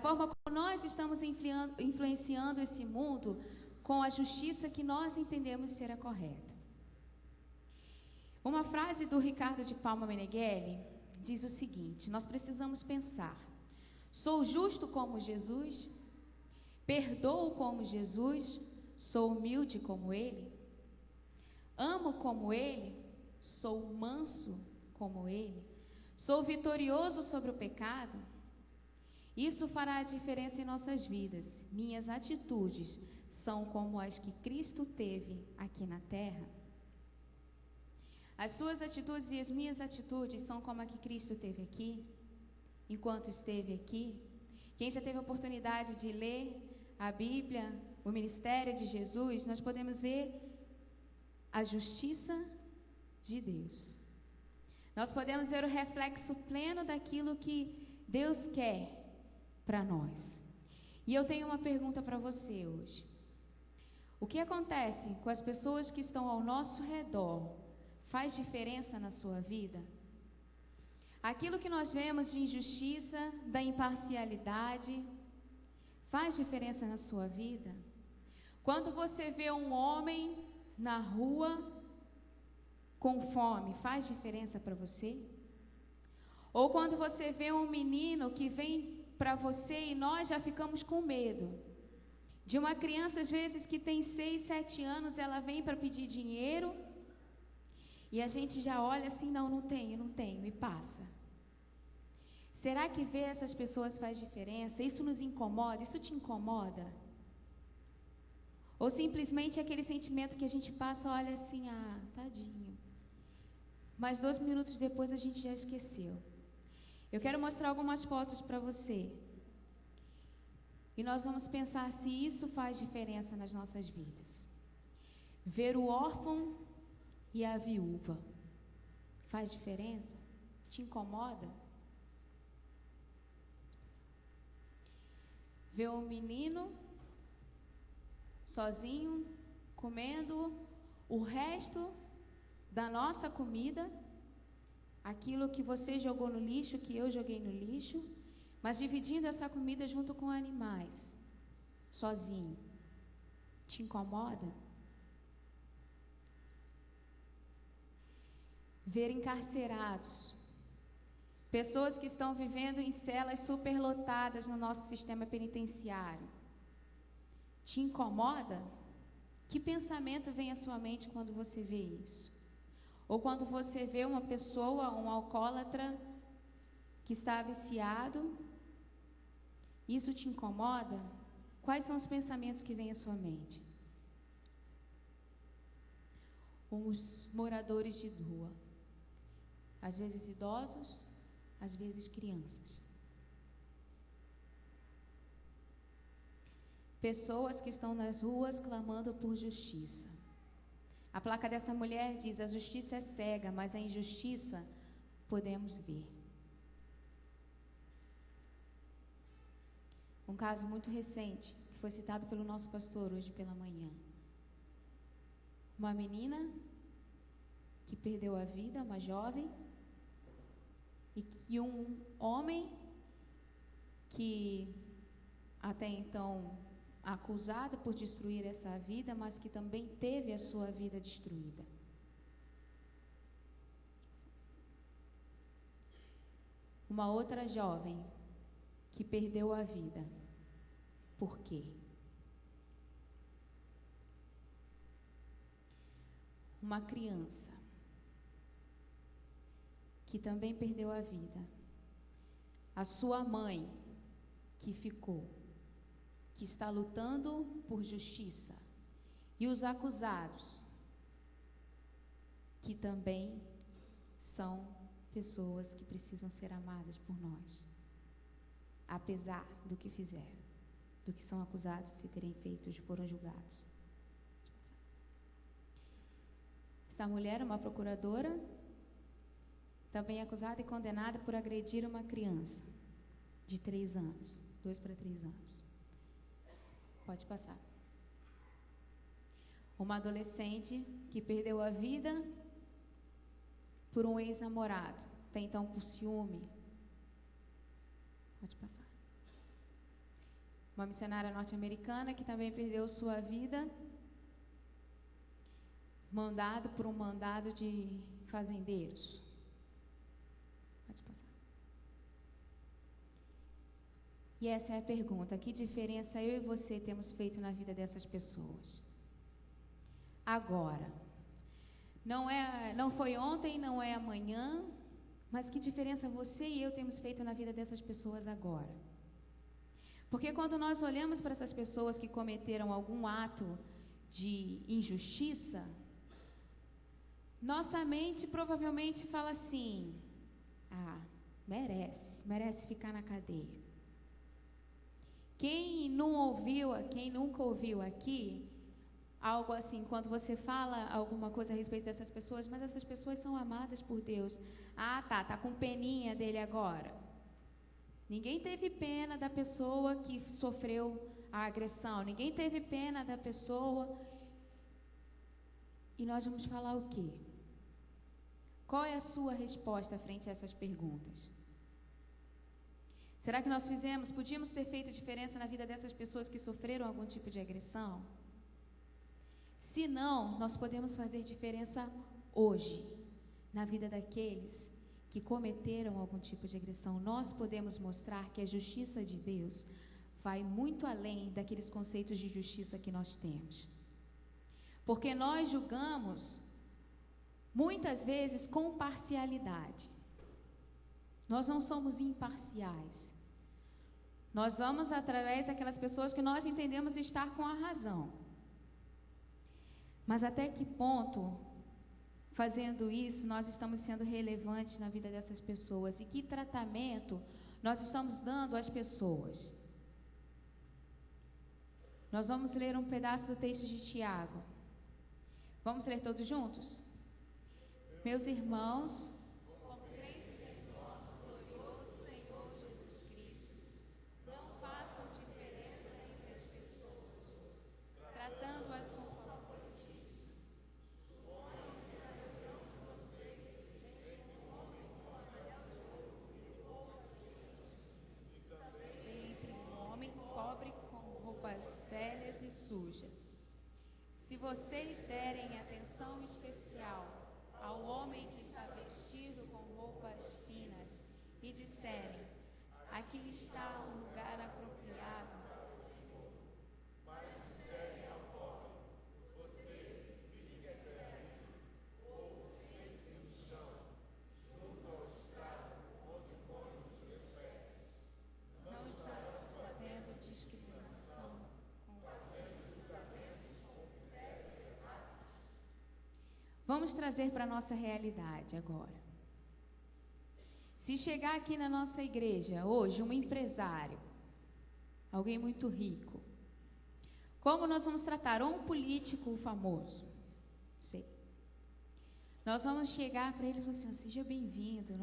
forma como nós estamos influenciando esse mundo com a justiça que nós entendemos ser a correta. Uma frase do Ricardo de Palma Meneghelli diz o seguinte: nós precisamos pensar: sou justo como Jesus? Perdoo como Jesus? Sou humilde como Ele? Amo como Ele? Sou manso como Ele? Sou vitorioso sobre o pecado? Isso fará a diferença em nossas vidas. Minhas atitudes são como as que Cristo teve aqui na terra? As suas atitudes e as minhas atitudes são como a que Cristo teve aqui, enquanto esteve aqui? Quem já teve a oportunidade de ler a Bíblia, o ministério de Jesus, nós podemos ver a justiça de Deus. Nós podemos ver o reflexo pleno daquilo que Deus quer para nós. E eu tenho uma pergunta para você hoje. O que acontece com as pessoas que estão ao nosso redor faz diferença na sua vida? Aquilo que nós vemos de injustiça, da imparcialidade, faz diferença na sua vida? Quando você vê um homem na rua com fome, faz diferença para você? Ou quando você vê um menino que vem para você e nós já ficamos com medo de uma criança, às vezes, que tem 6, 7 anos, ela vem para pedir dinheiro e a gente já olha assim: não tenho, e passa. Será que ver essas pessoas faz diferença? Isso nos incomoda? Isso te incomoda? Ou simplesmente aquele sentimento que a gente passa, olha assim: tadinho. Mas 2 minutos depois a gente já esqueceu. Eu quero mostrar algumas fotos para você. E nós vamos pensar se isso faz diferença nas nossas vidas. Ver o órfão e a viúva faz diferença? Te incomoda? Ver um menino sozinho, comendo o resto da nossa comida, aquilo que você jogou no lixo, que eu joguei no lixo, mas dividindo essa comida junto com animais, sozinho. Te incomoda? Ver encarcerados, pessoas que estão vivendo em celas superlotadas no nosso sistema penitenciário, te incomoda? Que pensamento vem à sua mente quando você vê isso? Ou quando você vê uma pessoa, um alcoólatra, que está viciado, isso te incomoda? Quais são os pensamentos que vêm à sua mente? Os moradores de rua, às vezes idosos, às vezes crianças. Pessoas que estão nas ruas clamando por justiça. A placa dessa mulher diz: a justiça é cega, mas a injustiça podemos ver. Um caso muito recente, que foi citado pelo nosso pastor hoje pela manhã. Uma menina que perdeu a vida, uma jovem, e que um homem que até então acusado por destruir essa vida, mas que também teve a sua vida destruída. Uma outra jovem que perdeu a vida. Por quê? Uma criança que também perdeu a vida. A sua mãe que ficou, que está lutando por justiça, e os acusados, que também são pessoas que precisam ser amadas por nós, apesar do que fizeram, do que são acusados de terem feito, de foram julgados. Essa mulher, uma procuradora, também acusada e condenada por agredir uma criança de 3 anos, 2 para 3 anos. Pode passar. Uma adolescente que perdeu a vida por um ex-namorado, até então por ciúme. Pode passar. uma missionária norte-americana que também perdeu sua vida, mandado por um mandado de fazendeiros. Pode passar. E essa é a pergunta: que diferença eu e você temos feito na vida dessas pessoas? Agora. Não foi ontem, não é amanhã, mas que diferença você e eu temos feito na vida dessas pessoas agora? Porque quando nós olhamos para essas pessoas que cometeram algum ato de injustiça, nossa mente provavelmente fala assim: merece ficar na cadeia. Quem nunca ouviu aqui algo assim, quando você fala alguma coisa a respeito dessas pessoas, mas essas pessoas são amadas por Deus. Tá com peninha dele agora. Ninguém teve pena da pessoa que sofreu a agressão, ninguém teve pena da pessoa. E nós vamos falar o quê? Qual é a sua resposta frente a essas perguntas? Será que nós podíamos ter feito diferença na vida dessas pessoas que sofreram algum tipo de agressão? Se não, nós podemos fazer diferença hoje, na vida daqueles que cometeram algum tipo de agressão. Nós podemos mostrar que a justiça de Deus vai muito além daqueles conceitos de justiça que nós temos. Porque nós julgamos, muitas vezes, com parcialidade. Nós não somos imparciais. Nós vamos através daquelas pessoas que nós entendemos estar com a razão. Mas até que ponto, fazendo isso, nós estamos sendo relevantes na vida dessas pessoas? E que tratamento nós estamos dando às pessoas? Nós vamos ler um pedaço do texto de Tiago. Vamos ler todos juntos? Meus irmãos, como crentes em nosso glorioso Senhor Jesus Cristo, não façam diferença entre as pessoas, tratando-as com velhas e sujas. Se vocês derem atenção especial ao homem que está vestido com roupas finas e disserem: aqui está um lugar apropriado, mas disserem ao pobre: você fica perto, ou sente-se no chão, junto ao estrado onde põe os seus pés, não estarão fazendo discriminação. Vamos trazer para a nossa realidade agora. Se chegar aqui na nossa igreja hoje um empresário, alguém muito rico, como nós vamos tratar? Ou um político famoso? Sei. Nós vamos chegar para ele e falar assim: seja bem-vindo,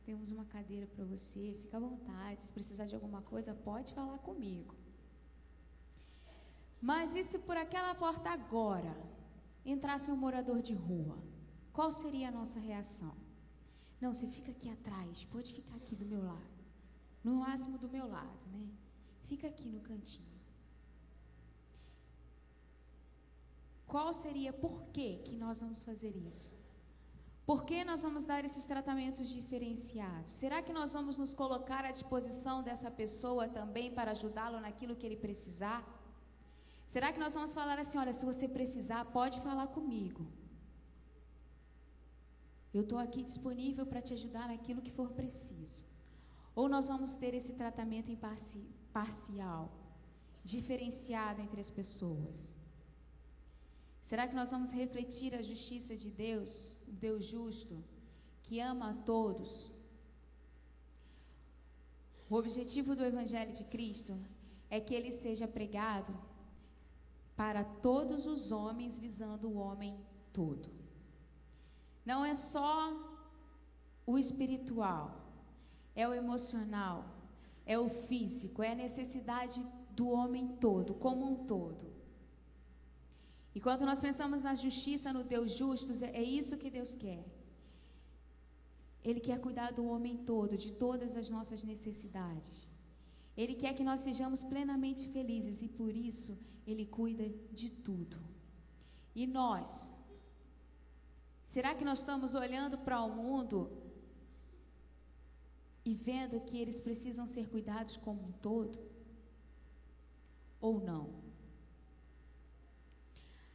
temos uma cadeira para você, fica à vontade, se precisar de alguma coisa, pode falar comigo. Mas e se por aquela porta agora entrasse um morador de rua? Qual seria a nossa reação? Não, você fica aqui atrás, pode ficar aqui do meu lado. No máximo do meu lado, né? Fica aqui no cantinho. Qual seria, por que nós vamos fazer isso? Por que nós vamos dar esses tratamentos diferenciados? Será que nós vamos nos colocar à disposição dessa pessoa também para ajudá-lo naquilo que ele precisar? Será que nós vamos falar assim: olha, se você precisar, pode falar comigo. Eu estou aqui disponível para te ajudar naquilo que for preciso. Ou nós vamos ter esse tratamento parcial, diferenciado entre as pessoas? Será que nós vamos refletir a justiça de Deus, o Deus justo, que ama a todos? O objetivo do Evangelho de Cristo é que ele seja pregado para todos os homens, visando o homem todo. Não é só o espiritual, é o emocional, é o físico, é a necessidade do homem todo, como um todo. E quando nós pensamos na justiça, no Deus justo, é isso que Deus quer. Ele quer cuidar do homem todo, de todas as nossas necessidades. Ele quer que nós sejamos plenamente felizes e por isso Ele cuida de tudo. E nós? Será que nós estamos olhando para o mundo e vendo que eles precisam ser cuidados como um todo? Ou não?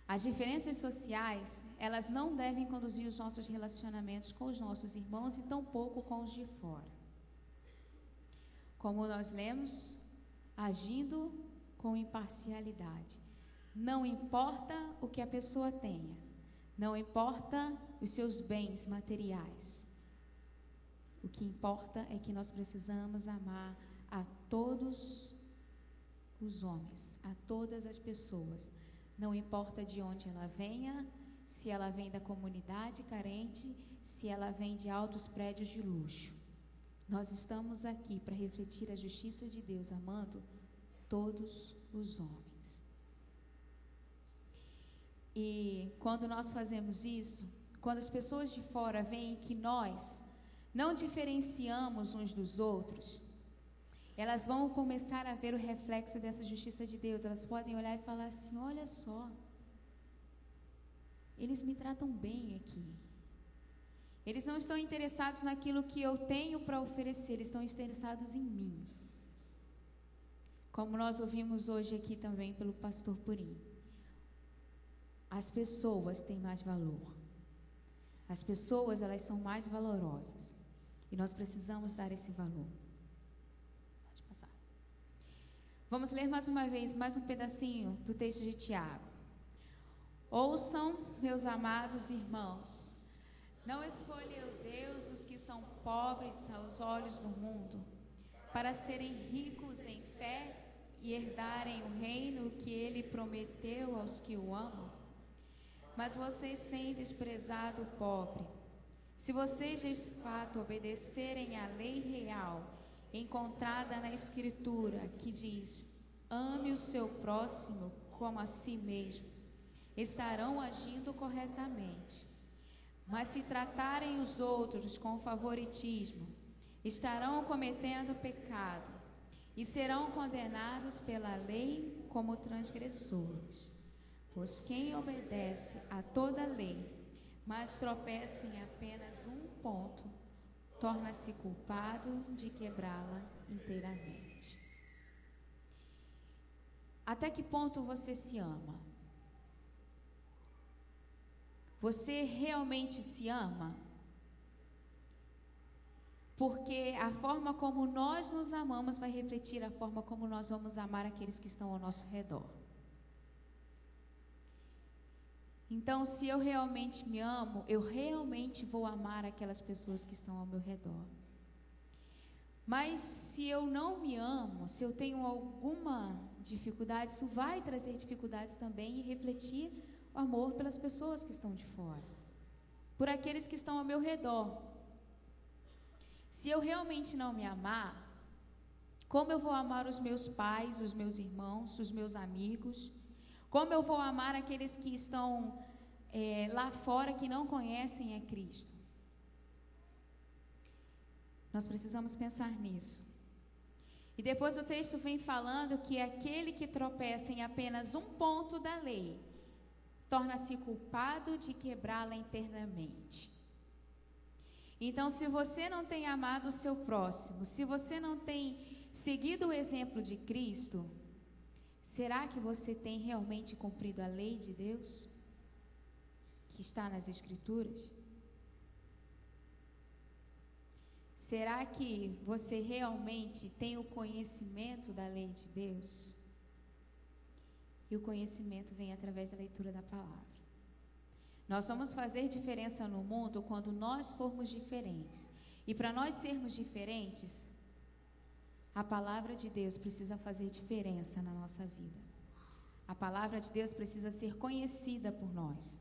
As diferenças sociais, elas não devem conduzir os nossos relacionamentos com os nossos irmãos e tampouco com os de fora. Como nós lemos, agindo com imparcialidade. Não importa o que a pessoa tenha, não importa os seus bens materiais. O que importa é que nós precisamos amar a todos os homens, a todas as pessoas. Não importa de onde ela venha, se ela vem da comunidade carente, se ela vem de altos prédios de luxo. Nós estamos aqui para refletir a justiça de Deus, amando todos os homens. E quando nós fazemos isso, quando as pessoas de fora veem que nós não diferenciamos uns dos outros, elas vão começar a ver o reflexo dessa justiça de Deus. Elas podem olhar e falar assim: olha só, eles me tratam bem aqui. Eles não estão interessados naquilo que eu tenho para oferecer, eles estão interessados em mim. Como nós ouvimos hoje aqui também pelo pastor Purim. As pessoas têm mais valor. As pessoas, elas são mais valorosas. E nós precisamos dar esse valor. Pode passar. Vamos ler mais uma vez, mais um pedacinho do texto de Tiago. Ouçam, meus amados irmãos, não escolheu Deus os que são pobres aos olhos do mundo, para serem ricos em fé e herdarem o reino que Ele prometeu aos que o amam? Mas vocês têm desprezado o pobre. Se vocês de fato obedecerem à lei real, encontrada na Escritura, que diz: ame o seu próximo como a si mesmo, estarão agindo corretamente. Mas se tratarem os outros com favoritismo, estarão cometendo pecado e serão condenados pela lei como transgressores. Pois quem obedece a toda a lei, mas tropeça em apenas um ponto, torna-se culpado de quebrá-la inteiramente. Até que ponto você se ama? Você realmente se ama? Porque a forma como nós nos amamos vai refletir a forma como nós vamos amar aqueles que estão ao nosso redor. Então, se eu realmente me amo, eu realmente vou amar aquelas pessoas que estão ao meu redor. Mas se eu não me amo, se eu tenho alguma dificuldade, isso vai trazer dificuldades também e refletir o amor pelas pessoas que estão de fora, por aqueles que estão ao meu redor. Se eu realmente não me amar, como eu vou amar os meus pais, os meus irmãos, os meus amigos? Como eu vou amar aqueles que estão lá fora, que não conhecem a Cristo? Nós precisamos pensar nisso. E depois o texto vem falando que aquele que tropeça em apenas um ponto da lei, torna-se culpado de quebrá-la internamente. Então, se você não tem amado o seu próximo, se você não tem seguido o exemplo de Cristo, será que você tem realmente cumprido a lei de Deus, que está nas Escrituras? Será que você realmente tem o conhecimento da lei de Deus? E o conhecimento vem através da leitura da palavra. Nós vamos fazer diferença no mundo quando nós formos diferentes. E para nós sermos diferentes, a palavra de Deus precisa fazer diferença na nossa vida. A palavra de Deus precisa ser conhecida por nós.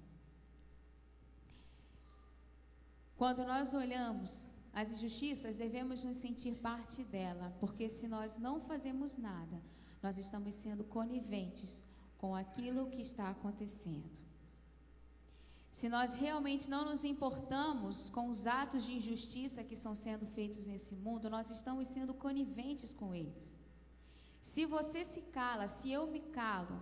Quando nós olhamos as injustiças, devemos nos sentir parte dela, porque se nós não fazemos nada, nós estamos sendo coniventes com aquilo que está acontecendo. Se nós realmente não nos importamos com os atos de injustiça que estão sendo feitos nesse mundo, nós estamos sendo coniventes com eles. Se você se cala, se eu me calo,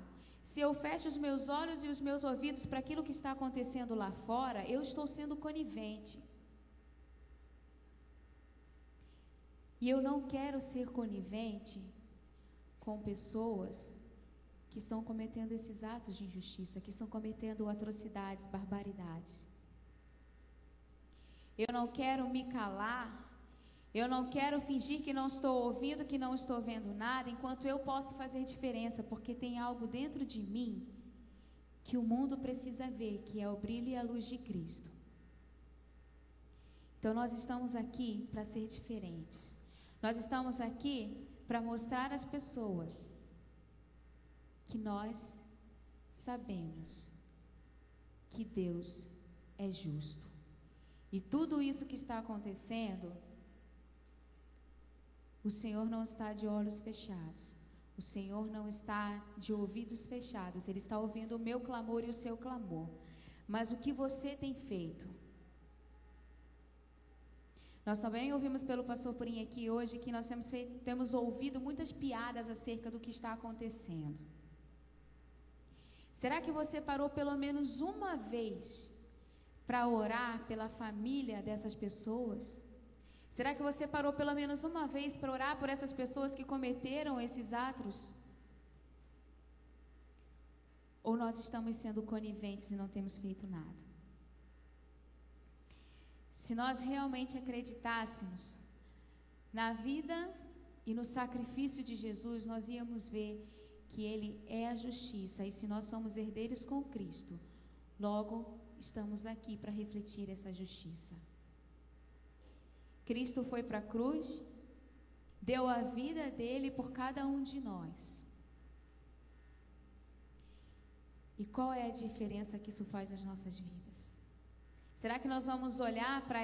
se eu fecho os meus olhos e os meus ouvidos para aquilo que está acontecendo lá fora, eu estou sendo conivente. E eu não quero ser conivente com pessoas que estão cometendo esses atos de injustiça, que estão cometendo atrocidades, barbaridades. Eu não quero me calar, eu não quero fingir que não estou ouvindo, que não estou vendo nada, enquanto eu posso fazer diferença, porque tem algo dentro de mim que o mundo precisa ver, que é o brilho e a luz de Cristo. Então nós estamos aqui para ser diferentes. Nós estamos aqui para mostrar às pessoas que nós sabemos que Deus é justo. E tudo isso que está acontecendo, o Senhor não está de olhos fechados. O Senhor não está de ouvidos fechados. Ele está ouvindo o meu clamor e o seu clamor. Mas o que você tem feito? Nós também ouvimos pelo pastor Purim aqui hoje que nós temos ouvido muitas piadas acerca do que está acontecendo. Será que você parou pelo menos uma vez para orar pela família dessas pessoas? Será que você parou pelo menos uma vez para orar por essas pessoas que cometeram esses atos? Ou nós estamos sendo coniventes e não temos feito nada? Se nós realmente acreditássemos na vida e no sacrifício de Jesus, nós íamos ver que Ele é a justiça. E se nós somos herdeiros com Cristo, logo estamos aqui para refletir essa justiça. Cristo foi para a cruz, deu a vida dele por cada um de nós. E qual é a diferença que isso faz nas nossas vidas? Será que nós vamos olhar para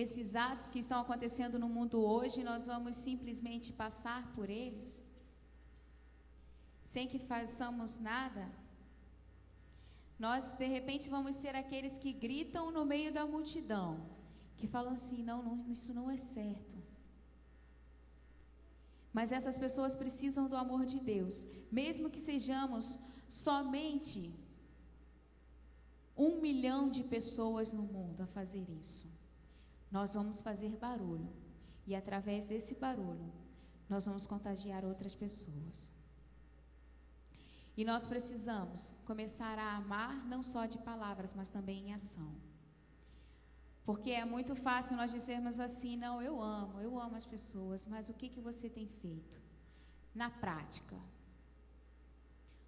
esses atos que estão acontecendo no mundo hoje e nós vamos simplesmente passar por eles? Sem que façamos nada? Nós, de repente, vamos ser aqueles que gritam no meio da multidão, que falam assim, não, isso não é certo. Mas essas pessoas precisam do amor de Deus. Mesmo que sejamos somente 1 milhão de pessoas no mundo a fazer isso, nós vamos fazer barulho. E através desse barulho, nós vamos contagiar outras pessoas. E nós precisamos começar a amar não só de palavras, mas também em ação. Porque é muito fácil nós dizermos assim, não, eu amo as pessoas, mas o que você tem feito? Na prática.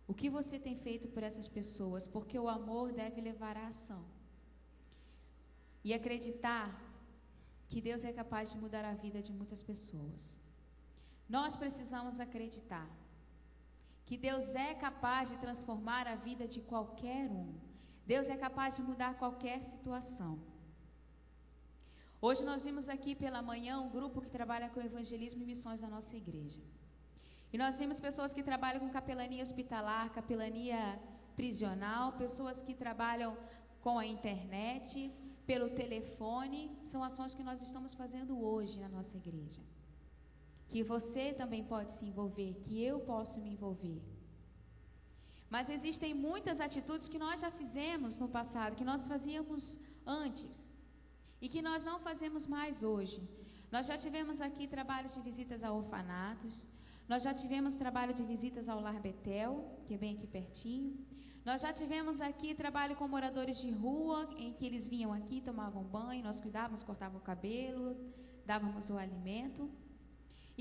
O que você tem feito por essas pessoas? Porque o amor deve levar à ação. E acreditar que Deus é capaz de mudar a vida de muitas pessoas. Nós precisamos acreditar que Deus é capaz de transformar a vida de qualquer um. Deus é capaz de mudar qualquer situação. Hoje nós vimos aqui pela manhã um grupo que trabalha com evangelismo e missões da nossa igreja. E nós vimos pessoas que trabalham com capelania hospitalar, capelania prisional, pessoas que trabalham com a internet, pelo telefone. São ações que nós estamos fazendo hoje na nossa igreja. Que você também pode se envolver, que eu posso me envolver. Mas existem muitas atitudes que nós já fizemos no passado, que nós fazíamos antes e que nós não fazemos mais hoje. Nós já tivemos aqui trabalhos de visitas a orfanatos, nós já tivemos trabalho de visitas ao Lar Betel, que é bem aqui pertinho. Nós já tivemos aqui trabalho com moradores de rua, em que eles vinham aqui, tomavam banho, nós cuidávamos, cortávamos o cabelo, dávamos o alimento.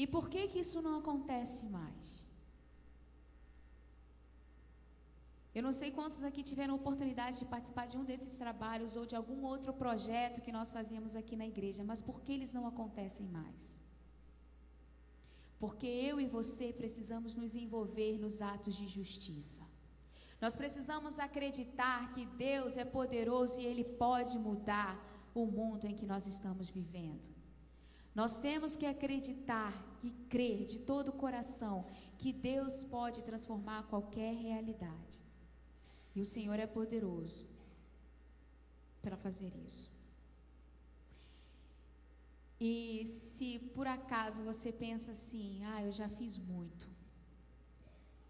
E por que isso não acontece mais? Eu não sei quantos aqui tiveram oportunidade de participar de um desses trabalhos ou de algum outro projeto que nós fazíamos aqui na igreja, mas por que eles não acontecem mais? Porque eu e você precisamos nos envolver nos atos de justiça. Nós precisamos acreditar que Deus é poderoso e Ele pode mudar o mundo em que nós estamos vivendo. Nós temos que acreditar e crer de todo o coração que Deus pode transformar qualquer realidade. E o Senhor é poderoso para fazer isso. E se por acaso você pensa assim, eu já fiz muito,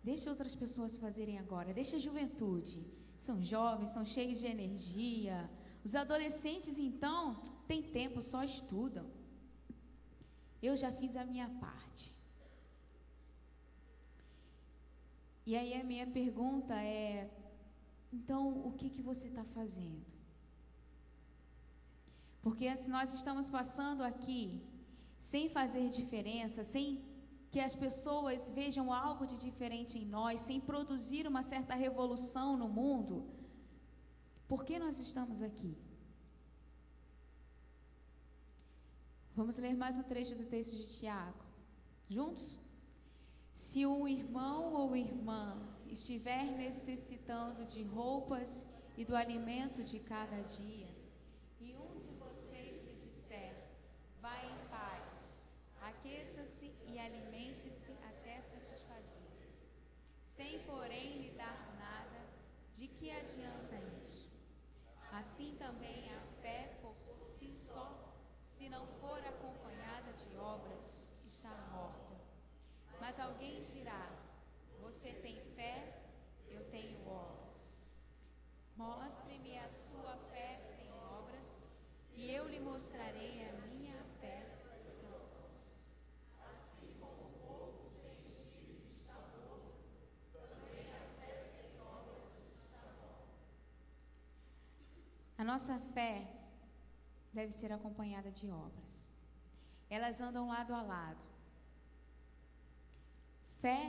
deixa outras pessoas fazerem agora, deixa a juventude, são jovens, são cheios de energia. Os adolescentes, então, têm tempo, só estudam. Eu já fiz a minha parte. E aí a minha pergunta é, então, o que você está fazendo? Porque se nós estamos passando aqui sem fazer diferença, sem que as pessoas vejam algo de diferente em nós, sem produzir uma certa revolução no mundo, por que nós estamos aqui? Vamos ler mais um trecho do texto de Tiago. Juntos? Se um irmão ou irmã estiver necessitando de roupas e do alimento de cada dia, e um de vocês lhe disser, vá em paz, aqueça-se e alimente-se até satisfazer-se, sem porém lhe dar nada, de que adianta isso? Assim também a fé por si só, se não for acompanhada de obras, está morta. Mas alguém dirá, você tem fé, eu tenho obras. Mostre-me a sua fé sem obras, e eu lhe mostrarei a minha fé sem as obras. Assim como o povo sem espírito está morto, também a fé sem obras está morta. A nossa fé deve ser acompanhada de obras. Elas andam lado a lado. Fé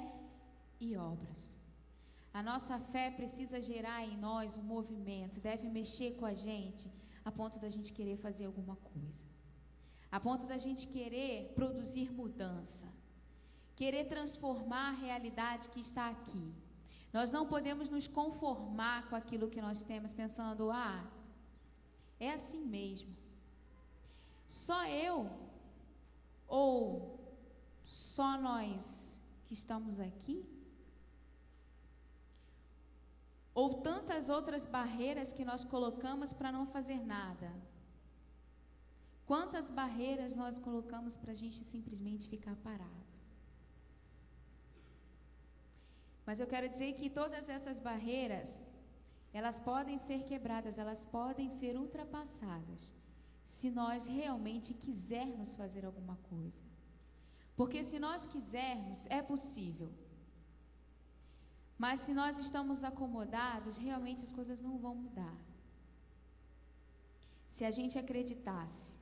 e obras. A nossa fé precisa gerar em nós um movimento, deve mexer com a gente, a ponto da gente querer fazer alguma coisa, a ponto da gente querer produzir mudança, querer transformar a realidade que está aqui. Nós não podemos nos conformar com aquilo que nós temos, pensando, é assim mesmo. Só eu? Ou só nós que estamos aqui? Ou tantas outras barreiras que nós colocamos para não fazer nada? Quantas barreiras nós colocamos para a gente simplesmente ficar parado? Mas eu quero dizer que todas essas barreiras, elas podem ser quebradas, elas podem ser ultrapassadas, se nós realmente quisermos fazer alguma coisa. Porque se nós quisermos, é possível. Mas se nós estamos acomodados, realmente as coisas não vão mudar. Se a gente acreditasse,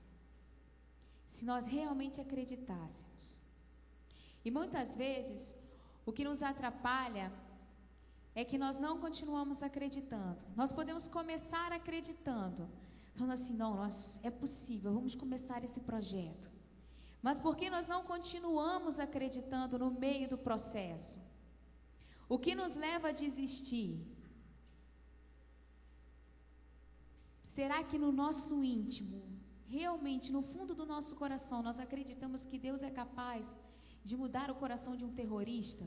se nós realmente acreditássemos. E muitas vezes, o que nos atrapalha é que nós não continuamos acreditando. Nós podemos começar acreditando, falando assim, não, é possível, vamos começar esse projeto. Mas por que nós não continuamos acreditando no meio do processo? O que nos leva a desistir? Será que no nosso íntimo, realmente no fundo do nosso coração, nós acreditamos que Deus é capaz de mudar o coração de um terrorista?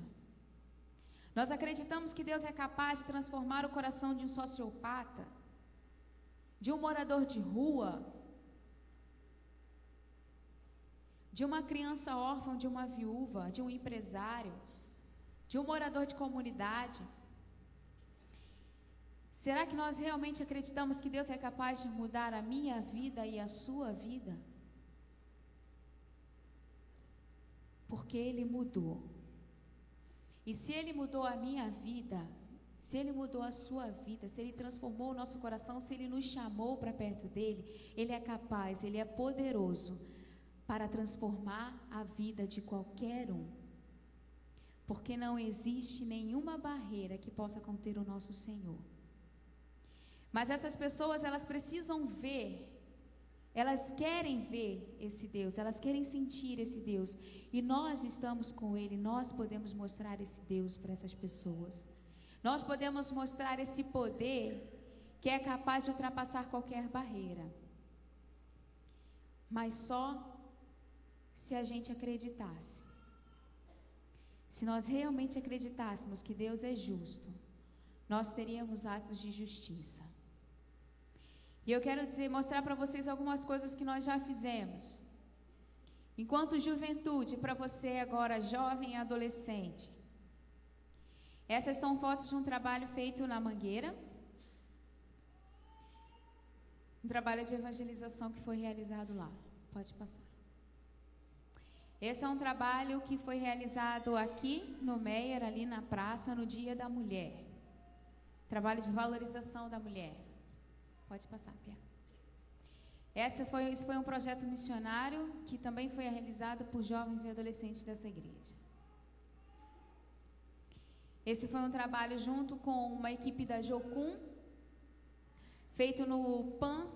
Nós acreditamos que Deus é capaz de transformar o coração de um sociopata, de um morador de rua, de uma criança órfã, de uma viúva, de um empresário, de um morador de comunidade? Será que nós realmente acreditamos que Deus é capaz de mudar a minha vida e a sua vida? Porque Ele mudou. E se Ele mudou a minha vida, se Ele mudou a sua vida, se Ele transformou o nosso coração, se Ele nos chamou para perto dEle, Ele é capaz, Ele é poderoso para transformar a vida de qualquer um. Porque não existe nenhuma barreira que possa conter o nosso Senhor. Mas essas pessoas, elas precisam ver, elas querem ver esse Deus, elas querem sentir esse Deus. E nós estamos com Ele, nós podemos mostrar esse Deus para essas pessoas. Nós podemos mostrar esse poder que é capaz de ultrapassar qualquer barreira. Mas só se a gente acreditasse. Se nós realmente acreditássemos que Deus é justo, nós teríamos atos de justiça. E eu quero mostrar para vocês algumas coisas que nós já fizemos Enquanto juventude, para você agora jovem e adolescente, essas são fotos de um trabalho feito na Mangueira, um trabalho de evangelização que foi realizado lá. Pode passar. Esse é um trabalho que foi realizado aqui no Meier, ali na praça, no Dia da Mulher. Trabalho de valorização da mulher. Pode passar, Pia. Esse foi um projeto missionário que também foi realizado por jovens e adolescentes dessa igreja. Esse foi um trabalho junto com uma equipe da Jocum, feito no PAN,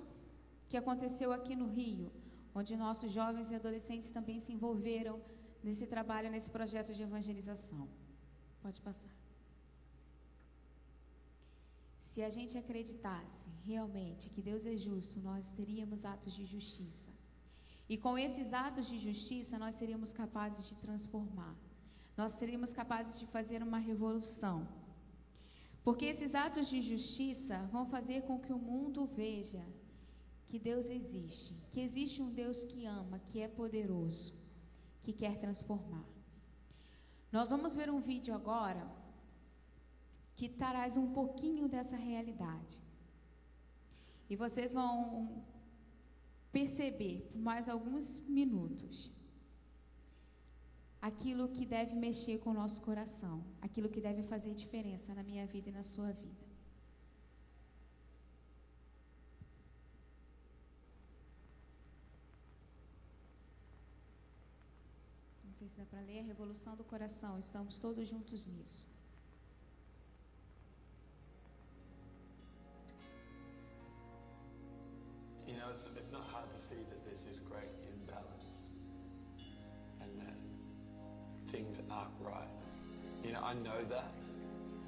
que aconteceu aqui no Rio, onde nossos jovens e adolescentes também se envolveram nesse trabalho, nesse projeto de evangelização. Pode passar. Se a gente acreditasse realmente que Deus é justo, nós teríamos atos de justiça. E com esses atos de justiça, nós seríamos capazes de transformar. Nós seríamos capazes de fazer uma revolução. Porque esses atos de justiça vão fazer com que o mundo veja que Deus existe. Que existe um Deus que ama, que é poderoso, que quer transformar. Nós vamos ver um vídeo agora que traz um pouquinho dessa realidade. E vocês vão perceber, por mais alguns minutos, aquilo que deve mexer com o nosso coração, aquilo que deve fazer diferença na minha vida e na sua vida. Não sei se dá para ler, a Revolução do Coração, estamos todos juntos nisso. You know, it's not hard to see that there's this great imbalance and that things aren't right. You know, I know that,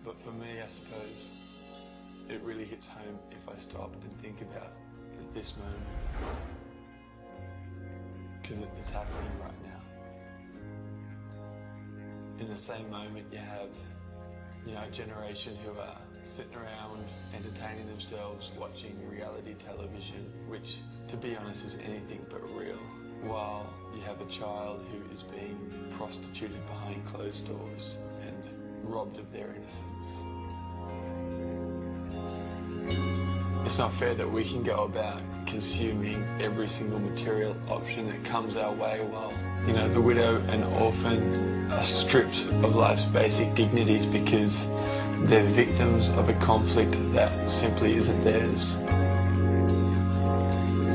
but for me, I suppose it really hits home if I stop and think about this moment, because it's happening right now. In the same moment, you have, you know, a generation who are sitting around entertaining themselves watching reality television, which, to be honest, is anything but real, while you have a child who is being prostituted behind closed doors and robbed of their innocence. It's not fair that we can go about consuming every single material option that comes our way while, you know, the widow and orphan are stripped of life's basic dignities because they're victims of a conflict that simply isn't theirs.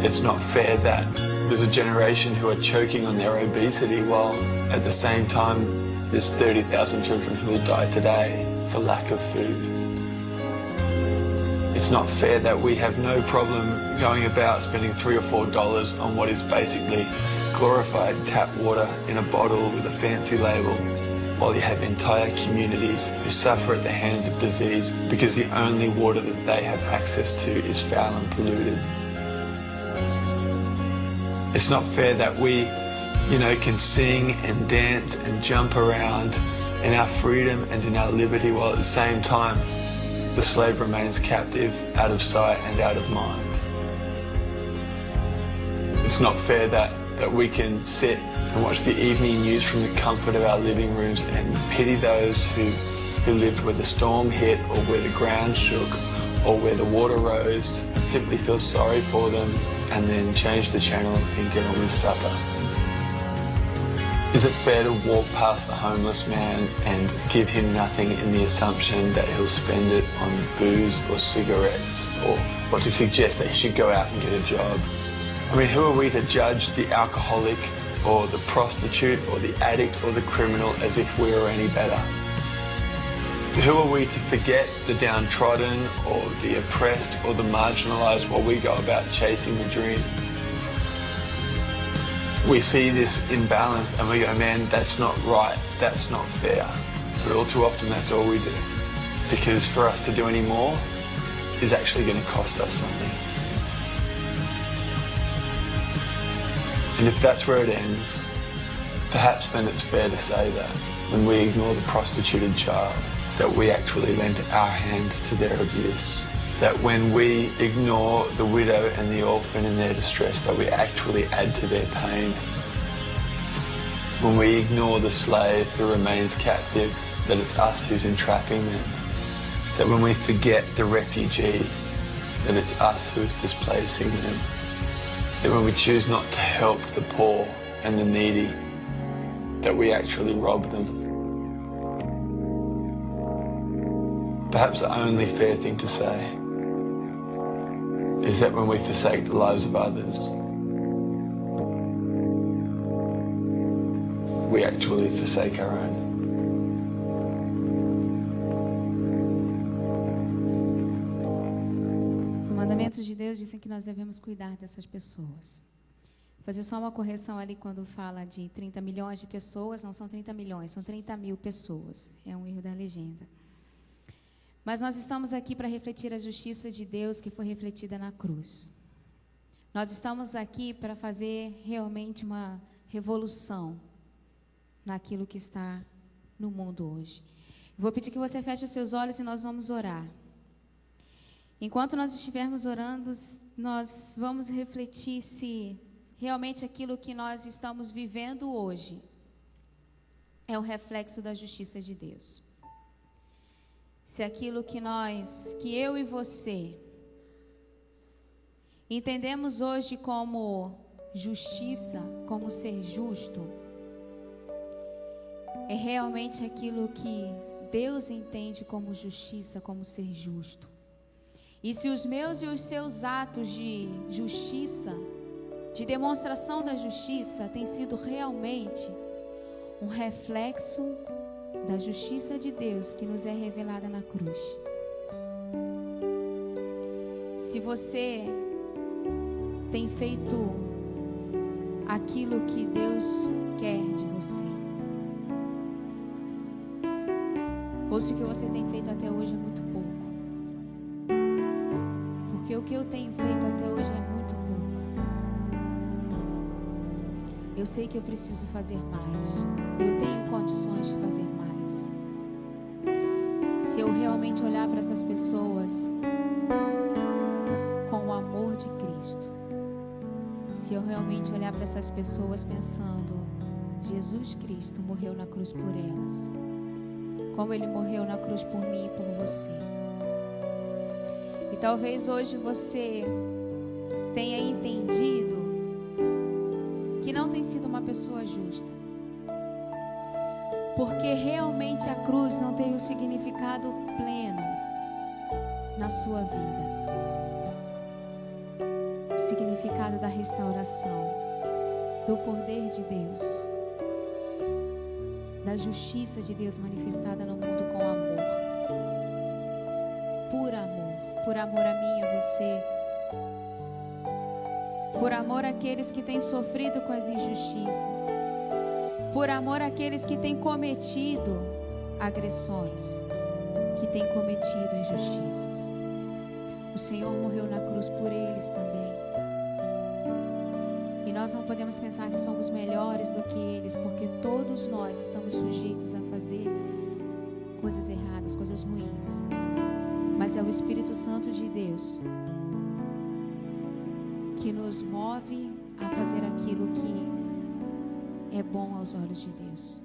It's not fair that there's a generation who are choking on their obesity while at the same time there's 30,000 children who will die today for lack of food. It's not fair that we have no problem going about spending $3 or $4 on what is basically glorified tap water in a bottle with a fancy label, while you have entire communities who suffer at the hands of disease because the only water that they have access to is foul and polluted. It's not fair that we, you know, can sing and dance and jump around in our freedom and in our liberty while at the same time the slave remains captive, out of sight and out of mind. It's not fair that we can sit and watch the evening news from the comfort of our living rooms and pity those who lived where the storm hit or where the ground shook or where the water rose and simply feel sorry for them and then change the channel and get on with supper. Is it fair to walk past the homeless man and give him nothing in the assumption that he'll spend it on booze or cigarettes, or to suggest that he should go out and get a job? I mean, who are we to judge the alcoholic or the prostitute or the addict or the criminal as if we were any better? Who are we to forget the downtrodden or the oppressed or the marginalised while we go about chasing the dream? We see this imbalance and we go, man, that's not right, that's not fair. But all too often that's all we do. Because for us to do any more is actually going to cost us something. And if that's where it ends, perhaps then it's fair to say that when we ignore the prostituted child, that we actually lent our hand to their abuse. That when we ignore the widow and the orphan in their distress, that we actually add to their pain. when we ignore the slave who remains captive, that it's us who's entrapping them. That when we forget the refugee, that it's us who is displacing them. That when we choose not to help the poor and the needy, that we actually rob them. Perhaps the only fair thing to say is that when we forsake the lives of others, we actually forsake our own. Os mandamentos de Deus dizem que nós devemos cuidar dessas pessoas. Vou fazer só uma correção ali quando fala de 30 milhões de pessoas, não são 30 milhões, são 30 mil pessoas. É um erro da legenda. Mas nós estamos aqui para refletir a justiça de Deus que foi refletida na cruz. Nós estamos aqui para fazer realmente uma revolução naquilo que está no mundo hoje. Vou pedir que você feche os seus olhos e nós vamos orar. Enquanto nós estivermos orando, nós vamos refletir se realmente aquilo que nós estamos vivendo hoje é um reflexo da justiça de Deus. Se aquilo que eu e você entendemos hoje como justiça, como ser justo, é realmente aquilo que Deus entende como justiça, como ser justo. E se os meus e os seus atos de justiça, de demonstração da justiça, têm sido realmente um reflexo da justiça de Deus que nos é revelada na cruz. Se você tem feito aquilo que Deus quer de você, ou se o que você tem feito até hoje é muito pouco, porque o que eu tenho feito até hoje é muito pouco. Eu sei que eu preciso fazer mais. Eu tenho condições de fazer mais. Se eu realmente olhar para essas pessoas com o amor de Cristo, se eu realmente olhar para essas pessoas pensando, Jesus Cristo morreu na cruz por elas, como Ele morreu na cruz por mim e por você. E talvez hoje você tenha entendido que não tem sido uma pessoa justa, porque realmente a cruz não tem o significado pleno na sua vida. O significado da restauração, do poder de Deus, da justiça de Deus manifestada no mundo com amor. Por amor a mim e a você. Por amor àqueles que têm sofrido com as injustiças. Por amor àqueles que têm cometido agressões, que têm cometido injustiças. O Senhor morreu na cruz por eles também. E nós não podemos pensar que somos melhores do que eles, porque todos nós estamos sujeitos a fazer coisas erradas, coisas ruins. Mas é o Espírito Santo de Deus que nos move a fazer aquilo que é bom aos olhos de Deus.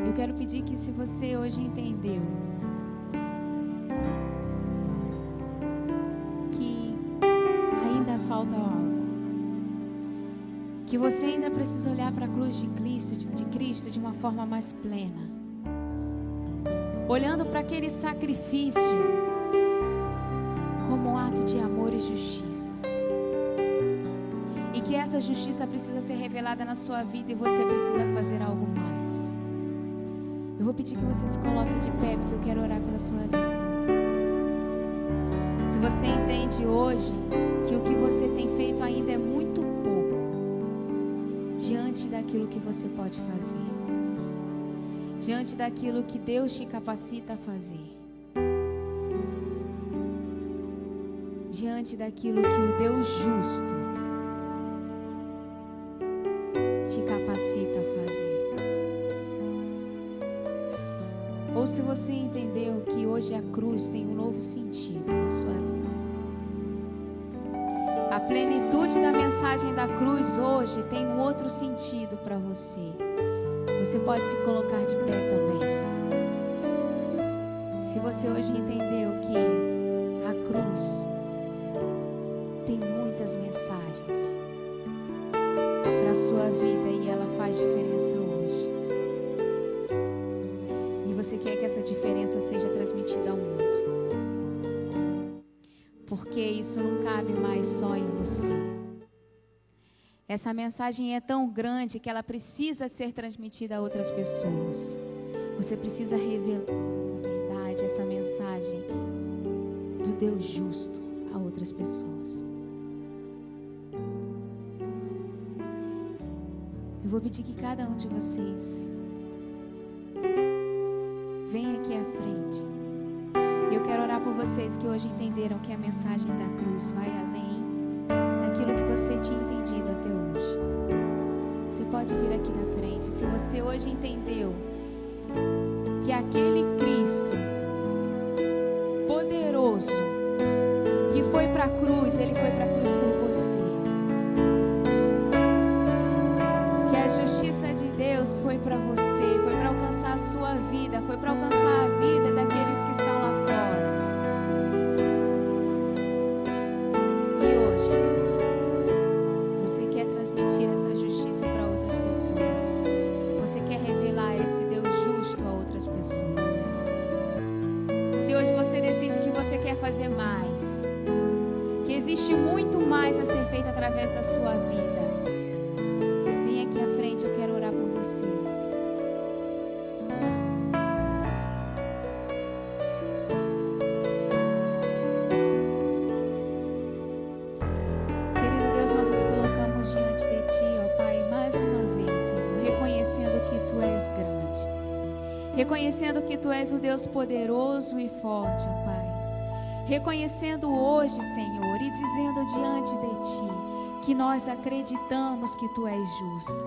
Eu quero pedir que, se você hoje entendeu que ainda falta algo, que você ainda precisa olhar para a cruz de Cristo de uma forma mais plena, olhando para aquele sacrifício como um ato de amor e justiça, e que essa justiça precisa ser revelada na sua vida e você precisa fazer algo mais. Eu vou pedir que você se coloque de pé, porque eu quero orar pela sua vida. Se você entende hoje que o que você tem feito ainda é muito pouco diante daquilo que você pode fazer, diante daquilo que Deus te capacita a fazer, diante daquilo que o Deus justo te capacita a fazer. Ou se você entendeu que hoje a cruz tem um novo sentido na sua vida, a plenitude da mensagem da cruz hoje tem um outro sentido para você. Você pode se colocar de pé também. Se você hoje entendeu que a cruz tem muitas mensagens para a sua vida e ela faz diferença hoje, e você quer que essa diferença seja transmitida ao mundo, porque isso não cabe mais só em você. Essa mensagem é tão grande que ela precisa ser transmitida a outras pessoas. Você precisa revelar essa verdade, essa mensagem do Deus justo a outras pessoas. Eu vou pedir que cada um de vocês venha aqui à frente. Eu quero orar por vocês que hoje entenderam que a mensagem da cruz vai além daquilo que você tinha entendido até hoje. Você pode vir aqui na frente. Se você hoje entendeu que aquele Cristo poderoso que foi para a cruz, ele foi para a cruz por você. Que a justiça de Deus foi para você, foi para alcançar a sua vida, foi para alcançar a vida daqueles que estão lá fora. E hoje, você quer transmitir essa justiça para outras pessoas. Você quer revelar esse Deus justo a outras pessoas. Se hoje você decide que você quer fazer mais, que existe muito mais a ser feito através da sua vida, vem aqui à frente, eu quero orar por você. Querido Deus, nós nos colocamos diante de Ti, ó Pai, mais uma vez, Senhor, reconhecendo que Tu és grande, reconhecendo que Tu és um Deus poderoso e forte, ó Pai. Reconhecendo hoje, Senhor, e dizendo diante de Ti que nós acreditamos que Tu és justo.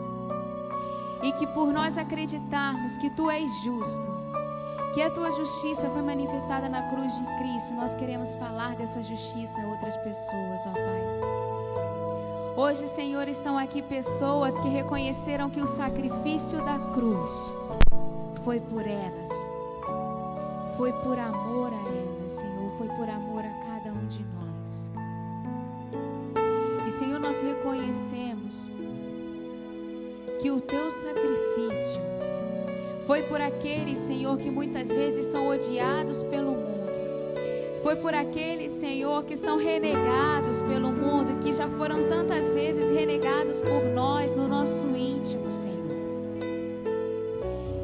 E que por nós acreditarmos que Tu és justo, que a Tua justiça foi manifestada na cruz de Cristo, nós queremos falar dessa justiça a outras pessoas, ó Pai. Hoje, Senhor, estão aqui pessoas que reconheceram que o sacrifício da cruz foi por elas, foi por amor a elas, Senhor, foi por amor a cada um de nós. E, Senhor, nós reconhecemos que o Teu sacrifício foi por aqueles, Senhor, que muitas vezes são odiados pelo mundo. Foi por aqueles, Senhor, que são renegados pelo mundo, que já foram tantas vezes renegados por nós no nosso íntimo, Senhor.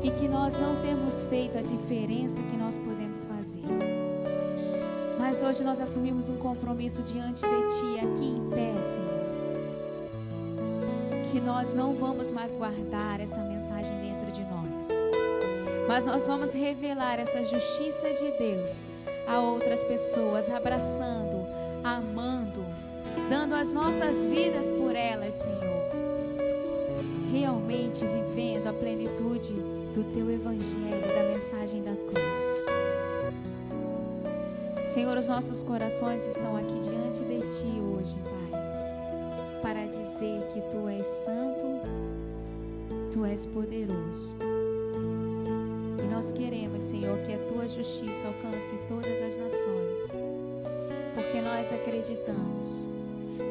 E que nós não temos feito a diferença que nós podemos fazer. Mas hoje nós assumimos um compromisso diante de Ti, aqui em pé, Senhor. Que nós não vamos mais guardar essa mensagem dentro de nós, mas nós vamos revelar essa justiça de Deus a outras pessoas, abraçando, amando, dando as nossas vidas por elas, Senhor. Realmente vivendo a plenitude do Teu Evangelho, da mensagem da cruz. Senhor, os nossos corações estão aqui diante de Ti hoje, Pai, para dizer que Tu és santo, Tu és poderoso. E nós queremos, Senhor, que a Tua justiça alcance todas as nações, porque nós acreditamos.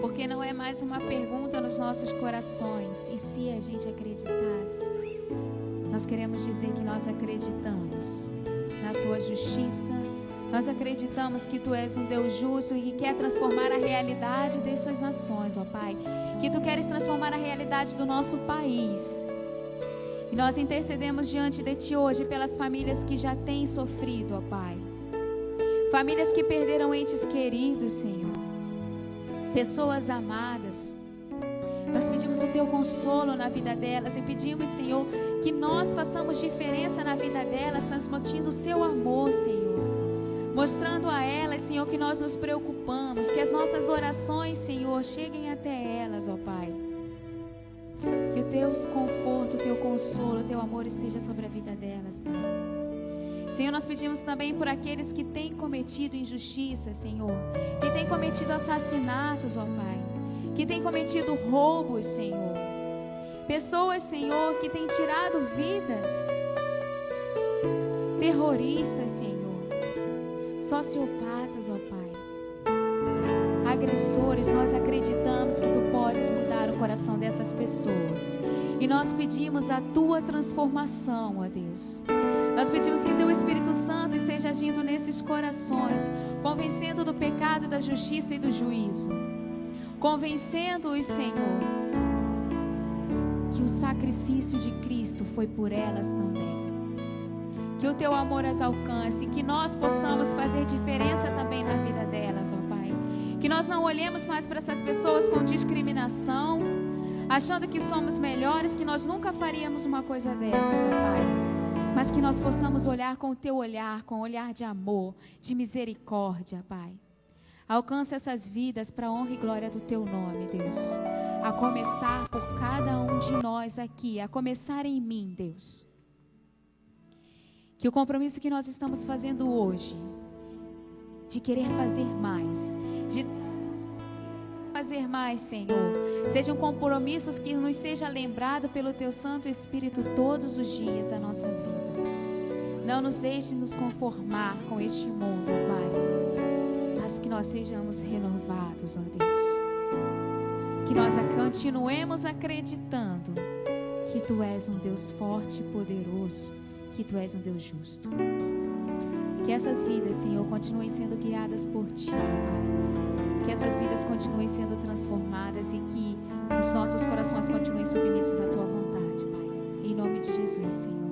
Porque não é mais uma pergunta nos nossos corações, e se a gente acreditasse? Nós queremos dizer que nós acreditamos na Tua justiça. Nós acreditamos que Tu és um Deus justo e que quer transformar a realidade dessas nações, ó Pai. Que Tu queres transformar a realidade do nosso país. E nós intercedemos diante de Ti hoje pelas famílias que já têm sofrido, ó Pai. Famílias que perderam entes queridos, Senhor. Pessoas amadas. Nós pedimos o Teu consolo na vida delas e pedimos, Senhor, que nós façamos diferença na vida delas, transmitindo o Seu amor, Senhor. Mostrando a elas, Senhor, que nós nos preocupamos, que as nossas orações, Senhor, cheguem até elas, ó Pai. Que o Teu conforto, o Teu consolo, o Teu amor esteja sobre a vida delas, Pai. Senhor, nós pedimos também por aqueles que têm cometido injustiça, Senhor, que têm cometido assassinatos, ó Pai. que têm cometido roubos, Senhor. Pessoas, Senhor, que têm tirado vidas. Terroristas, Senhor. Sociopatas, ó Pai. Agressores, nós acreditamos que Tu podes mudar o coração dessas pessoas. E nós pedimos a Tua transformação, ó Deus. Nós pedimos que Teu Espírito Santo esteja agindo nesses corações, convencendo do pecado, da justiça e do juízo. Convencendo-os, Senhor, que o sacrifício de Cristo foi por elas também. Que o Teu amor as alcance, que nós possamos fazer diferença também na vida delas, ó Pai. Que nós não olhemos mais para essas pessoas com discriminação, achando que somos melhores, que nós nunca faríamos uma coisa dessas, ó Pai. Mas que nós possamos olhar com o Teu olhar, com o olhar de amor, de misericórdia, Pai. Alcance essas vidas para a honra e glória do Teu nome, Deus. A começar por cada um de nós aqui, a começar em mim, Deus. Que o compromisso que nós estamos fazendo hoje, de querer fazer mais, de fazer mais, Senhor, sejam compromissos que nos seja lembrado pelo Teu Santo Espírito todos os dias da nossa vida. Não nos deixe nos conformar com este mundo, Pai, mas que nós sejamos renovados, ó Deus. Que nós continuemos acreditando que Tu és um Deus forte e poderoso, que Tu és um Deus justo. Que essas vidas, Senhor, continuem sendo guiadas por Ti, Pai. Que essas vidas continuem sendo transformadas e que os nossos corações continuem submissos à Tua vontade, Pai. Em nome de Jesus, Senhor.